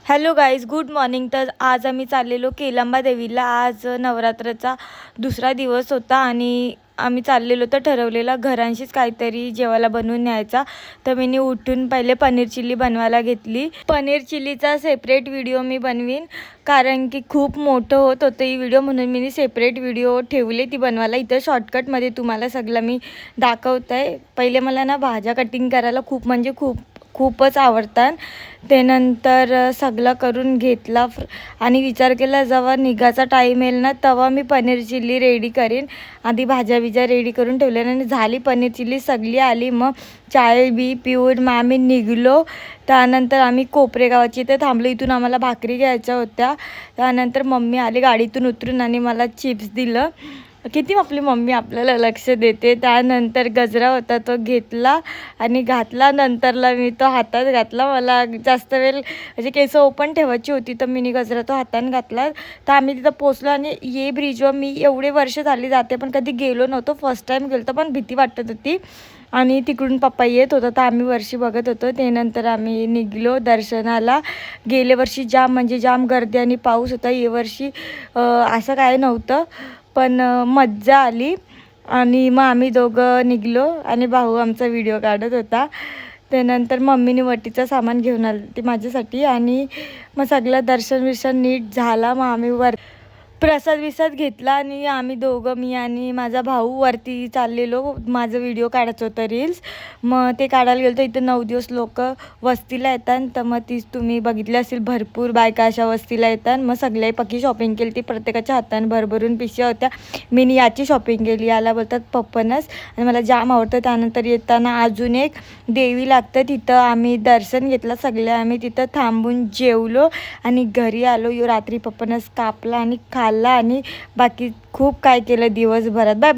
Hello guys, good morning. तर आज आम्ही चाललेलो केलांबा देवीला. आज नवरात्राचा दुसरा दिवस होता आणि आम्ही चाललेलो तर ठरवलेला घरांशीच काहीतरी जेवायला बनवून न्यायचा. तर मी उठून पहिले पनीर चिल्ली बनवायला घेतली. पनीर चिल्लीचा सेपरेट व्हिडिओ मी बनवीन, कारण की खूप मोठं होत होतं ही व्हिडिओ, म्हणून मी सेपरेट व्हिडिओ ठेवले ती बनवायला. इथं शॉर्टकटमध्ये तुम्हाला सगळं मी दाखवत आहे. पहिले मला ना भाज्या कटिंग करायला खूपच आवडतात. त्यानंतर सगळं करून घेतला आणि विचार केला जेव्हा निघायचा टाईम येईल ना तेव्हा मी पनीर चिल्ली रेडी करीन. आधी भाज्या रेडी करून ठेवल्या आणि झाली पनीर चिल्ली, सगळी आली. मग चाय बी पिऊन मग आम्ही निघलो. त्यानंतर आम्ही कोपरेगावाची इथे थांबलो. इथून आम्हाला भाकरी घ्यायच्या होत्या. त्यानंतर मम्मी आली गाडीतून उतरून आणि मला चिप्स दिलं. किती आपली मम्मी आपल्याला लक्ष देते. त्यानंतर गजरा होता तो घेतला आणि घातला. नंतरला मी तो हातात घातला. मला जास्त वेळ म्हणजे केस ओपन ठेवायची होती तर मी गजरा तो हाताने घातला. तर आम्ही तिथं पोचलो आणि ये ब्रिजवर मी एवढे वर्ष झाली जाते पण कधी गेलो नव्हतो. फर्स्ट टाईम गेलो पण भीती वाटत होती आणि तिकडून पप्पा येत होता तर आम्ही वर्षी बघत होतो. त्यानंतर आम्ही निघलो दर्शनाला. गेल्या वर्षी जाम गर्दी आणि पाऊस होता. ये वर्षी असं काय नव्हतं पण मज्जा आली. आणि मग आम्ही दोघं निघलो आणि भाऊ आमचा व्हिडिओ काढत होता. त्यानंतर मम्मीने वटीचं सामान घेऊन आलं ते माझ्यासाठी आणि मग सगळं दर्शन नीट झाला. मग आम्ही प्रसाद घेतला आणि आम्ही दोघं, मी आणि माझा भाऊ वरती चाललेलो. माझं व्हिडिओ काढायचं होतं रील्स. मग ते काढायला गेलो तर इथं 9 दिवस लोक वस्तीला येतात. तर मग तीच तुम्ही बघितली असेल, भरपूर बायका अशा वस्तीला येतात. मग सगळ्याही पक्की शॉपिंग केली. ती प्रत्येकाच्या हाताने भरभरून पिशव्या होत्या. मी याची शॉपिंग केली, याला बोलतात पप्पनस आणि मला जाम आवडतं. त्यानंतर येताना अजून एक देवी लागतं, तिथं आम्ही दर्शन घेतलं. सगळे आम्ही तिथं थांबून जेवलो आणि घरी आलो. रात्री पप्पनस कापला आणि खाल्ला आणि बाकी खूप काय केलं दिवसभरात. बाय.